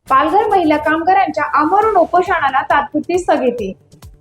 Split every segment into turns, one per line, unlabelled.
पालघर महिला कामगारांच्या आमरण उपोषणाला तात्पुरती स्थगिती।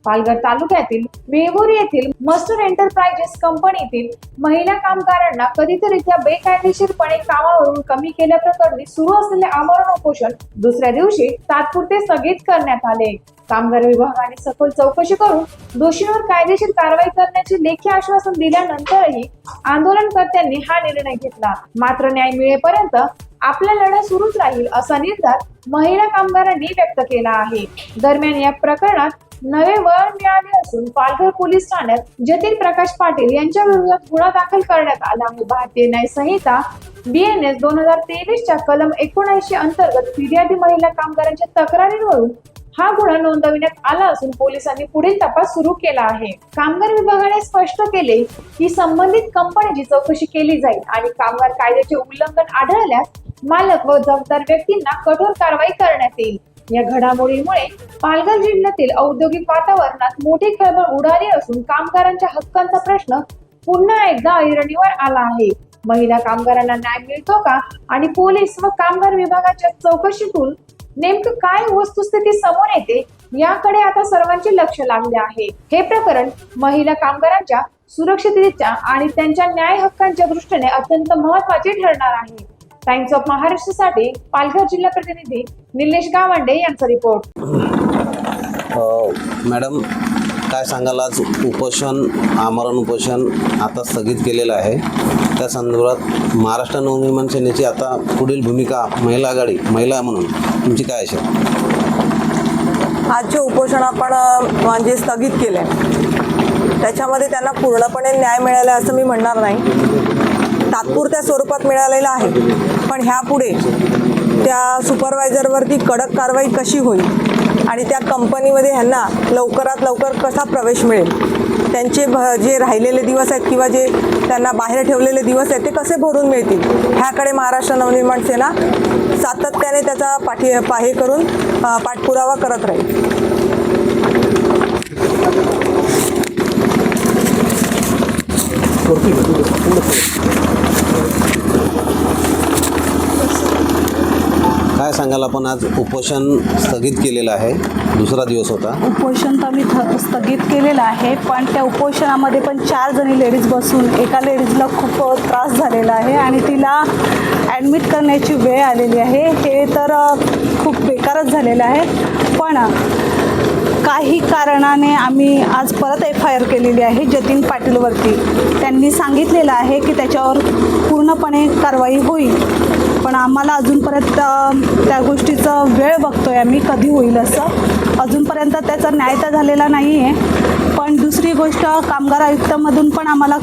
पालघर तालुक्यातील वेंगुर्ला येथील मस्टूर एंटरप्राइजेस कंपनीतील महिला कामगारांना कथितरित्या बेकायदेशीरपणे कामावरून कमी केल्याप्रकरणी सुरू असलेले आमरण उपोषण दुसऱ्या दिवशी तात्पुरते स्थगित करण्यात आले। कामगार विभागाने सखोल चौकशी करून दोषींवर कायदेशीर कारवाई करण्याचे लेखी आश्वासन दिल्यानंतरही आंदोलनकर्त्यांनी हा निर्णय घेतला। मात्र न्याय मिळेपर्यंत आपला लढा सुरूच राहील असा निर्धार महिला कामगारांनी व्यक्त केला आहे। दरम्यान या प्रकरणात नवे वळण मिळाले असून पालघर पोलीस ठाण्यात जतीन प्रकाश पाटील यांच्या विरोधात गुन्हा दाखल करण्यात आला आहे। भारतीय न्याय संहिता BNS 2023 च्या कलम 79 अंतर्गत फिर्यादी महिला कामगारांच्या तक्रारींवरून हा गुन्हा नोंदविण्यात आला असून पोलिसांनी पुढील तपास सुरू केला आहे। कामगार विभागाने स्पष्ट केले की संबंधित कंपनीची चौकशी केली जाईल आणि कामगार कायद्याचे उल्लंघन आढळल्यास मालक व जबाबदार व्यक्तींना कठोर कारवाई करण्यात येईल। या घडामोडीमुळे पालघर जिल्ह्यातील औद्योगिक वातावरणात मोठी खळबळ उडाली असून कामगारांच्या हक्कांचा प्रश्न पुन्हा एकदा ऐरणीवर आला आहे। महिला कामगारांना न्याय मिळतो का आणि पोलीस व कामगार विभागाच्या चौकशीतून नेमकं काय वस्तुस्थिती समोर येते याकडे आता सर्वांचे लक्ष लागले आहे। हे प्रकरण महिला कामगारांच्या सुरक्षिततेच्या आणि त्यांच्या न्याय हक्कांच्या दृष्टीने अत्यंत महत्त्वाचे ठरणार आहे। टाइम्स ऑफ महाराष्ट्रसाठी पालघर जिल्हा प्रतिनिधी निलेश गावंडे यांचा रिपोर्ट।
मॅडम, काय सांगाल, आज उपोषण आमरण उपोषण आता स्थगित केलेलं आहे, त्या संदर्भात महाराष्ट्र नवनिर्माण सेनेची आता पुढील भूमिका महिला आघाडी महिला म्हणून तुमची काय असेल?
आजचे उपोषण आपण म्हणजे स्थगित केले, त्याच्यामध्ये त्यांना पूर्णपणे न्याय मिळाला असं मी म्हणणार नाही, तात्पुरत्या स्वरूपात मिळालेला आहे। पण ह्यापुढे त्या सुपरवायझरवरती कडक कारवाई कशी होईल आणि त्या कंपनीमध्ये ह्यांना लवकरात लवकर कसा प्रवेश मिळेल, त्यांचे जे राहिलेले दिवस आहेत किंवा जे त्यांना बाहेर ठेवलेले दिवस आहेत ते कसे भरून मिळतील, ह्याकडे महाराष्ट्र नवनिर्माण सेना सातत्याने त्याचा पाहे करून पाठपुरावा करत राहील।
काय सांगाल, आपण आज उपोषण स्थगित केलेलं आहे, दुसरा दिवस होता।
उपोषण तर मी स्थगित केलेलं आहे, पण त्या उपोषणामध्ये पण 4 जणी लेडीज बसून एका लेडीजला खूप त्रास झालेला आहे आणि तिला ॲडमिट करण्याची वेळ आलेली आहे। हे तर खूप बेकारच झालेलं आहे। पण काही कारणाने आम्ही आज परत FIR केलेली आहे जतीन पाटीलवरती। त्यांनी सांगितलेलं आहे की त्याच्यावर पूर्णपणे कारवाई होईल, पण आम्हाला अजूनपर्यंत त्या गोष्टीचा वेळ बघतोय आम्ही कधी होईल असं। अजूनपर्यंत त्याचा न्याय तर झालेला नाही आहे। पण दुसरी गोष्ट, कामगार आयुक्तामधून पण आम्हाला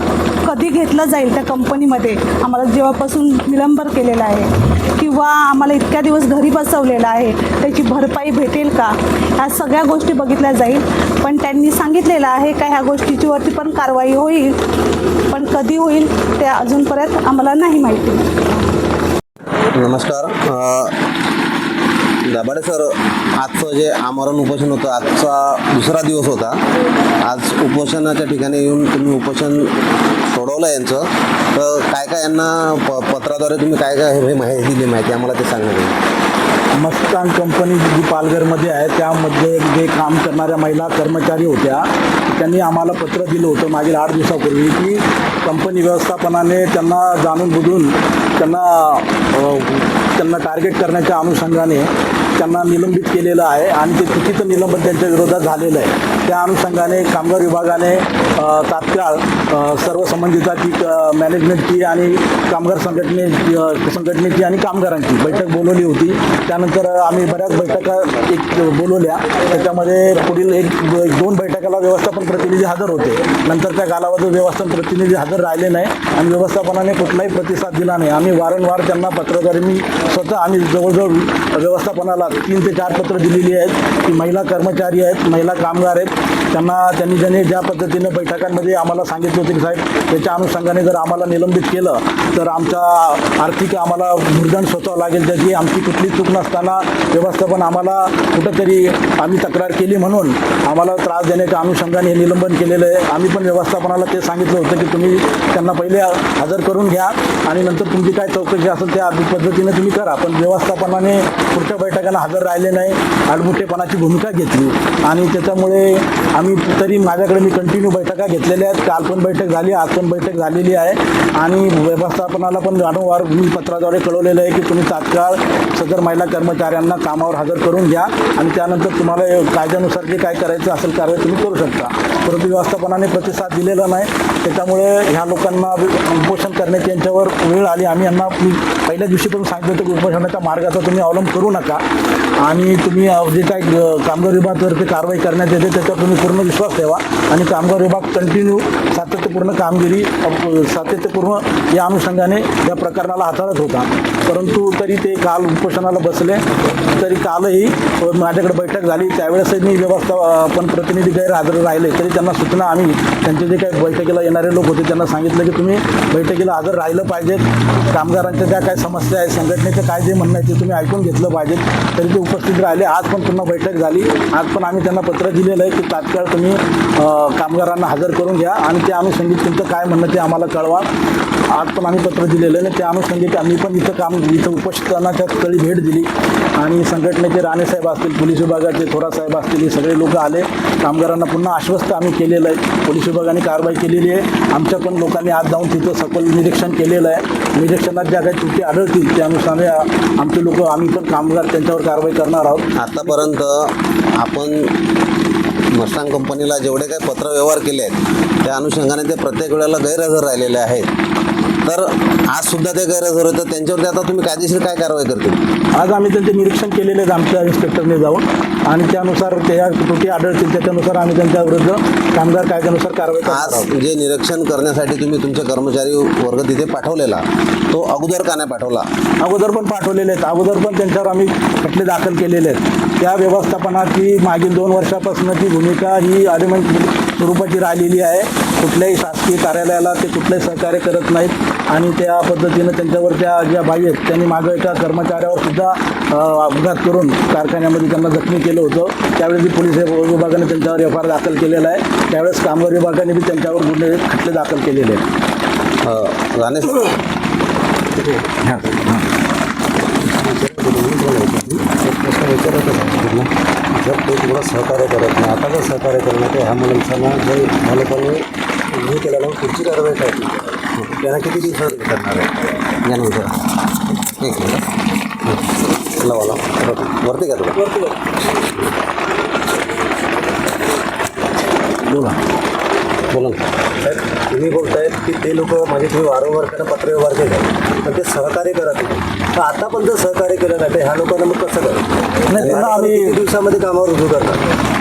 कधी घेतलं जाईल त्या कंपनीमध्ये, आम्हाला जेव्हापासून निलंबन केलेलं आहे किंवा आम्हाला इतक्या दिवस घरी बसवलेलं आहे त्याची भरपाई भेटेल का, ह्या सगळ्या गोष्टी बघितल्या जाईल। पण त्यांनी सांगितलेलं आहे का ह्या गोष्टीवरती पण कारवाई होईल, पण कधी होईल ते अजूनपर्यंत आम्हाला नाही माहिती।
नमस्कार दाभाडे सर, आजचं जे आमरण उपोषण होतं, आजचा दुसरा दिवस होता। आज उपोषणाच्या ठिकाणी येऊन तुम्ही उपोषण सोडवलं यांचं, तर काय काय यांना पत्राद्वारे तुम्ही काय काय हे माहिती दिली, माहिती आम्हाला ते सांगा।
मस्तान कंपनी जी पालघरमध्ये आहे त्यामध्ये जे काम करणाऱ्या महिला कर्मचारी होत्या, त्यांनी आम्हाला पत्र दिलं होतं मागील 8 दिवसापूर्वी की कंपनी व्यवस्थापनाने त्यांना जाणून बुजून त्यांना टार्गेट करण्याच्या अनुषंगाने त्यांना निलंबित केलेलं आहे आणि ते चुकीचं निलंबन त्यांच्या विरोधात झालेलं आहे। त्या अनुषंगाने कामगार विभागाने तात्काळ सर्व संबंधिताची मॅनेजमेंटची आणि कामगार संघटनेची आणि कामगारांची बैठक बोलवली होती। त्यानंतर आम्ही बऱ्याच बैठका बोलवल्या, त्याच्यामध्ये पुढील 1-2 बैठकाला व्यवस्थापन प्रतिनिधी हजर होते। नंतर त्या कालावधीत व्यवस्थापन प्रतिनिधी हजर राहिले नाही आणि व्यवस्थापनाने कुठलाही प्रतिसाद दिला नाही। आम्ही वारंवार त्यांना पत्रद्वारे आम्ही जवळजवळ व्यवस्थापनाला 3 ते 4 पत्र दिलेली आहेत की महिला कर्मचारी आहेत, महिला कामगार आहेत, त्यांनी ज्या पद्धतीने बैठकांमध्ये आम्हाला सांगितलं होतं की साहेब त्याच्या अनुषंगाने जर आम्हाला निलंबित केलं तर आमचा आर्थिक आम्हाला भुर्दंड सोसावं लागेल, त्याची आमची कुठली चूक नसताना व्यवस्थापन आम्हाला कुठंतरी आम्ही तक्रार केली म्हणून आम्हाला त्रास देण्याच्या अनुषंगाने हे निलंबन केलेलं आहे. आम्ही पण व्यवस्थापनाला ते सांगितलं होतं की तुम्ही त्यांना पहिले हजर करून घ्या आणि नंतर तुमची काय चौकशी असेल त्या पद्धतीने तुम्ही करा. पण व्यवस्थापनाने पुढच्या बैठकाला हजर राहिले नाही, आडमुठेपणाची भूमिका घेतली आणि त्याच्यामुळे आम्ही तरी माझ्याकडे मी कंटिन्यू बैठका घेतलेल्या आहेत. काल पण बैठक झाली, आज पण बैठक झालेली आहे आणि व्यवस्थापनाला पण वारंवार मी पत्राद्वारे कळवलेलं आहे की तुम्ही तात्काळ सदर महिला कर्मचाऱ्यांना कामावर हजर करून घ्या आणि त्यानंतर तुम्हाला कायद्यानुसार जे काय करायचं असेल कारवाई तुम्ही करू शकता. परंतु व्यवस्थापनाने प्रतिसाद दिलेला नाही, त्याच्यामुळे ह्या लोकांना उपोषण करण्याची यांच्यावर वेळ आली. आम्ही यांना पहिल्या दिवशी पण सांगितलं होतं की उपोषणाच्या मार्गाचा तुम्ही अवलंब करू नका आणि तुम्ही जे काही कामगार विभागातर्फे कारवाई करण्यात येते त्याच्यावर तुम्ही पूर्ण विश्वास ठेवा आणि कामगार विभाग कंटिन्यू सातत्यपूर्ण कामगिरी सातत्यपूर्ण या अनुषंगाने या प्रकरणाला हाताळत होता. परंतु तरी ते काल उपोषणाला बसले, तरी कालही माझ्याकडे बैठक झाली त्यावेळेसही मी व्यवस्थापन प्रतिनिधी गैरहजर राहिले तरी त्यांना सूचना आम्ही त्यांचे जे काही बैठकीला येणारे लोक होते त्यांना सांगितलं की तुम्ही बैठकीला हजर राहिलं पाहिजेत, कामगारांच्या ज्या काही समस्या आहेत संघटनेचं काय जे म्हणणं आहे ते तुम्ही ऐकून घेतलं पाहिजे. तरी ते उपस्थित राहिले. आज पण पुन्हा बैठक झाली. आज पण आम्ही त्यांना पत्र दिलेलं आहे की तात्काळ तुम्ही कामगारांना हजर करून घ्या आणि त्या अनुषंगिक तुमचं काय म्हणणं ते आम्हाला कळवा. आज पण आम्ही पत्र दिलेलं आहे. त्या अनुषंगिक आम्ही पण इथं उपोषणाच्या स्थळी भेट दिली आणि संघटनेचे राणेसाहेब असतील, पोलीस विभागाचे थोरासाहेब असतील, हे सगळे लोक आले. कामगारांना पुन्हा आश्वस्त आम्ही केलेलं आहे. पोलीस विभागाने कारवाई केलेली आहे. आमच्या पण लोकांनी आज जाऊन तिथं सखोल निरीक्षण केलेलं आहे. निरीक्षणात ज्या काही त्रुटी आढळतील त्यानुसार आमचे लोक आम्ही पण कामगार त्यांच्यावर कारवाई करणार आहोत.
आतापर्यंत आपण मस्तांग कंपनीला जेवढे काही पत्रव्यवहार केले आहेत त्या अनुषंगाने ते प्रत्येक वेळेला गैरहजर राहिलेले आहेत. तर आज सुद्धा ते गैरहजर होतं, त्यांच्यावरती आता तुम्ही कायदेशीर काय कारवाई करतील?
आज आम्ही त्यांचे निरीक्षण केलेले आहेत आमच्या इन्स्पेक्टरने जाऊन आणि त्यानुसार त्या त्रुटी आढळतील त्याच्यानुसार आम्ही त्यांच्याविरुद्ध कामगार कायद्यानुसार कारवाई करणार आहोत.
आज जे निरीक्षण करण्यासाठी तुम्ही तुमचे कर्मचारी वर्ग तिथे पाठवलेला तो अगोदर का नाही पाठवला?
अगोदर पण पाठवलेले आहेत. अगोदर पण त्यांच्यावर आम्ही खटले दाखल केलेले आहेत. त्या व्यवस्थापनाची मागील 2 वर्षापासूनची भूमिका ही अलिमंत स्वरूपाची राहिलेली आहे. कुठल्याही शासकीय कार्यालयाला ते कुठलंही सहकार्य करत नाहीत आणि त्या पद्धतीनं त्यांच्यावर त्या ज्या बाई आहेत त्यांनी मागं एका कर्मचाऱ्यावर सुद्धा अपघात करून कारखान्यामध्ये त्यांना जखमी केलं होतं. त्यावेळेस पोलीस विभागाने त्यांच्यावर FIR दाखल केलेला आहे. त्यावेळेस कामगार विभागाने बी त्यांच्यावर गुन्हे खटले दाखल केलेले आहेत.
राणे
जर ते थोडं सहकार्य करत नाही, आता जर सहकार्य करणं तर ह्या मुलांना जर ह्या लोकांनी हे केल्याला पुढची कारवाई काय त्यांना किती दिवसात करणार आहे
यानंतर एक मिनिट लावा वरती घ्या तुला
बोला
बोला ना.
साहेब तुम्ही बोलतायत की ते लोक म्हणजे तुम्ही वारंवार त्यांना पत्रव्यवहार केले पण ते सहकार्य करत नाही. तर आता पण जर सहकार्य केलं नाही तर ह्या लोकांना मग कसं करायचं?
नाही, पुन्हा
आम्ही
आम्ही
किती दिवसामध्ये कामावर रुजू करणार?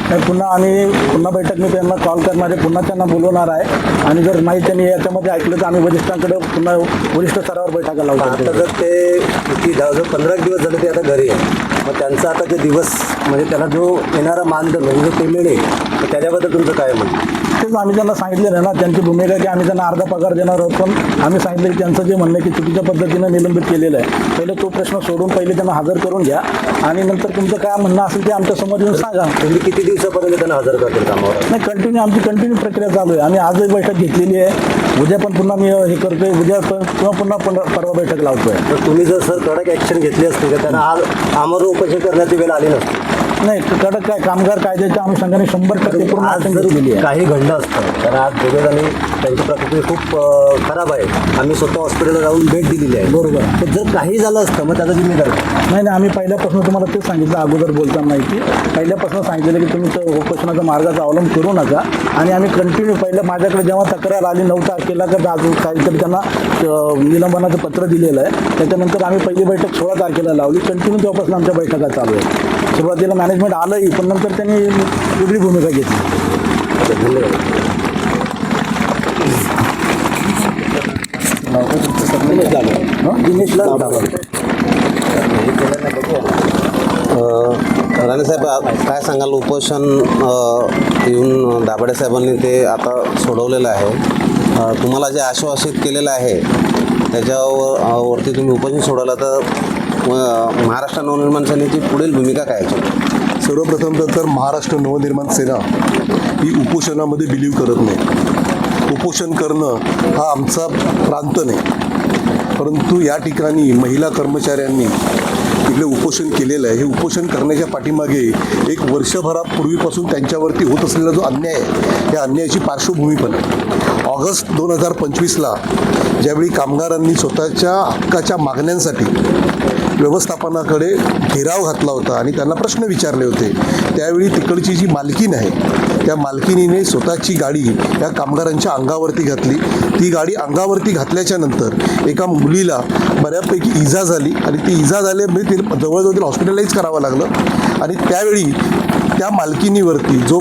नाही, पुन्हा बैठक मी त्यांना कॉल करणार आहे, पुन्हा त्यांना बोलवणार आहे आणि जर नाही त्यांनी याच्यामध्ये ऐकलं तर आम्ही वरिष्ठांकडे पुन्हा वरिष्ठ स्तरावर बैठका लावतो.
आता जर ते किती जवळ 15 दिवस झाले ते आता घरी आहे, मग त्यांचा आता जे दिवस म्हणजे त्यांना जो येणारा मानधन म्हणजे जो पेमेंट आहे तर त्याच्याबद्दल तुमचं काय म्हणणं?
तेच आम्ही त्यांना सांगितलेलं आहे ना, त्यांची भूमिका की आम्ही त्यांना अर्धा पगार देणार आहोत. पण आम्ही सांगितलं की त्यांचं जे म्हणणं आहे की चुकीच्या पद्धतीनं निलंबित केलेलं आहे, पहिले तो प्रश्न सोडून पहिले त्यांना हजर करून घ्या आणि नंतर तुमचं काय म्हणणं असेल ते आमच्यासमोर येऊन सांगा.
तुम्ही किती दिवसापर्यंत त्यांना हजर करतील कामावर?
नाही, आमची कंटिन्यू प्रक्रिया चालू आहे. आम्ही आजही बैठक घेतलेली आहे, उद्या पण पुन्हा मी हे करतोय, उद्या पण किंवा परवा बैठक लावतोय.
तर तुम्ही जर सर कडक ॲक्शन घेतली असती तर त्यांना आज आमरण उपोषण करण्याची वेळ आली नसती.
नाही, कडक काय कामगार कायद्याच्या अनुषंगाने 100% पूर्ण
आज
action
जर
घेतलेली आहे.
काही घडलं असतं तर आज दोघेजणी त्यांची प्रकृती खूप खराब आहे, आम्ही स्वतः हॉस्पिटलला जाऊन भेट दिलेली आहे.
बरोबर.
तर जर काही झालं असतं मग त्याचा जिम्मेदार
नाही, आम्ही पहिल्यापासून तुम्हाला तेच सांगितलं अगोदर बोलताना माहिती पहिल्यापासून सांगितलेलं की तुम्ही तो उपोषणाचा मार्गाचा अवलंब करू नका आणि आम्ही कंटिन्यू पहिलं माझ्याकडे जेव्हा तक्रार आली 9 तारखेला का काहीतरी त्यांना निलंबनाचं पत्र दिलेलं आहे, त्याच्यानंतर आम्ही पहिली बैठक 16 तारखेला लावली. कंटिन्यू तेव्हापासून आमच्या बैठका चालू आहेत. सुरुवातीला मॅनेजमेंट आलंही पण नंतर त्यांनी वेगळी भूमिका घेतली.
दिनेश राणे साहेब काय सांगाल, उपोषण येऊन दाभाडे साहेबांनी ते आता सोडवलेलं आहे. तुम्हाला जे आश्वासित केलेलं आहे त्याच्यावरती तुम्ही उपोषण सोडवलं, तर महाराष्ट्र नवनिर्माण सेनेची पुढील भूमिका काय आहे?
सर्वप्रथम तर महाराष्ट्र नवनिर्माण सेना ही उपोषणामध्ये बिलीव करत नाही. उपोषण करणं हा आमचा प्रांत नाही. परंतु या ठिकाणी महिला कर्मचाऱ्यांनी इकडे उपोषण केलेलं आहे. हे उपोषण करण्याच्या पाठीमागे एक वर्षभरापूर्वीपासून त्यांच्यावरती होत असलेला जो अन्याय आहे, या अन्यायाची पार्श्वभूमी पण आहे. ऑगस्ट 2025ला ज्यावेळी कामगारांनी स्वतःच्या हक्काच्या मागण्यांसाठी व्यवस्थापनाकडे घेराव घातला होता आणि त्यांना प्रश्न विचारले होते, त्यावेळी तिकडची जी मालकीन आहे त्या मालकिनीने स्वतःची गाडी या कामगारांच्या अंगावरती घातली. ती गाडी अंगावरती घातल्याच्या नंतर एका मुलीला बऱ्यापैकी इजा झाली आणि ती इजा झाल्यामुळे तिला जवळजवळ तिला हॉस्पिटलाइज करावं लागलं. आणि त्यावेळी त्या मालकिनीवरती जो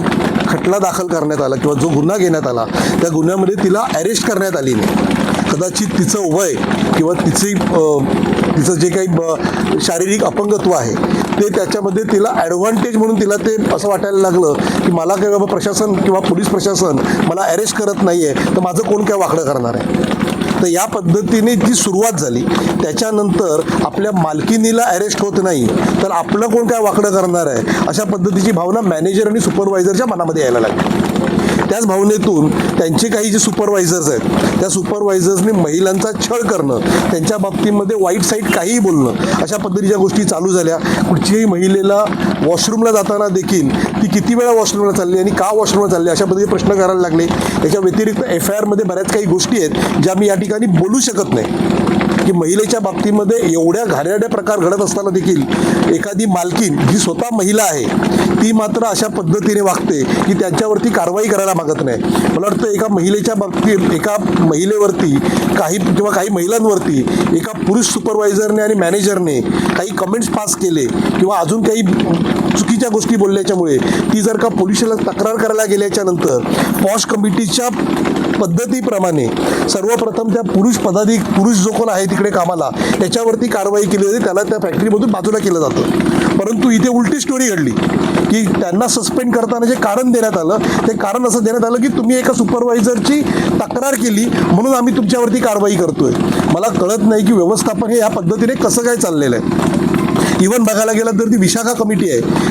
खटला दाखल करण्यात आला किंवा जो गुन्हा घेण्यात आला, त्या गुन्ह्यामध्ये तिला अरेस्ट करण्यात आली नाही. कदाचित तिचं वय किंवा तिचं जे काही शारीरिक अपंगत्व आहे ते त्याच्यामध्ये तिला ॲडव्हान्टेज म्हणून तिला ते असं वाटायला लागलं की मला काय बाबा प्रशासन किंवा पोलीस प्रशासन मला अरेस्ट करत नाही आहे, तर माझं कोण काय वाकडं करणार आहे. तर या पद्धतीने जी सुरुवात झाली, त्याच्यानंतर आपल्या मालकिनीला अरेस्ट होत नाही तर आपलं कोण काय वाकडं करणार आहे, अशा पद्धतीची भावना मॅनेजर आणि सुपरवायझरच्या मनामध्ये यायला लागली. त्याच भावनेतून त्यांचे काही जे सुपरवायझर्स आहेत त्या सुपरवायझर्सनी महिलांचा छळ करणं, त्यांच्या बाबतीमध्ये वाईट साईड काहीही बोलणं, अशा पद्धतीच्या गोष्टी चालू झाल्या. कुठच्याही महिलेला वॉशरूमला जाताना देखील ती किती वेळा वॉशरूमला चालली आणि का वॉशरूमला चालली अशा पद्धतीचे प्रश्न करायला लागले. याच्या व्यतिरिक्त FIRमध्ये बऱ्याच काही गोष्टी आहेत ज्या मी या ठिकाणी बोलू शकत नाही की महिलेच्या बाबतीमध्ये एवढ्या घाणेरड्या प्रकार घडत असताना देखील एखादी मालकीन जी स्वतः महिला आहे ती मात्र अशा पद्धतीने वागते की त्यांच्यावरती कारवाई करायला मागत नाही. मला वाटतं एका महिलेच्या बाबतीत एका महिलेवरती काही महिलांवरती एका पुरुष सुपरवायझरने आणि मॅनेजरने काही कमेंट्स पास केले किंवा अजून काही चुकीच्या गोष्टी बोलल्याच्यामुळे ती जर का पोलिसाला तक्रार करायला गेल्याच्या नंतर पॉश कमिटीच्या पद्धतीप्रमाणे सर्वप्रथम त्या पुरुष जो कोण आहे तिकडे कामाला त्याच्यावरती कारवाई केली जाते, त्याला त्या फॅक्टरीमधून बाजूला केलं जातं. परंतु इथे उलटी स्टोरी घडली की त्यांना सस्पेंड करताना जे कारण देण्यात आलं ते कारण असं देण्यात आलं की तुम्ही एका सुपरवायझरची तक्रार केली म्हणून आम्ही तुमच्यावरती कारवाई करतोय. मला कळत नाही की व्यवस्थापन हे या पद्धतीने कसं काय चाललेलं आहे. इव्हन बघायला गेलं तर ती विशाखा कमिटी आहे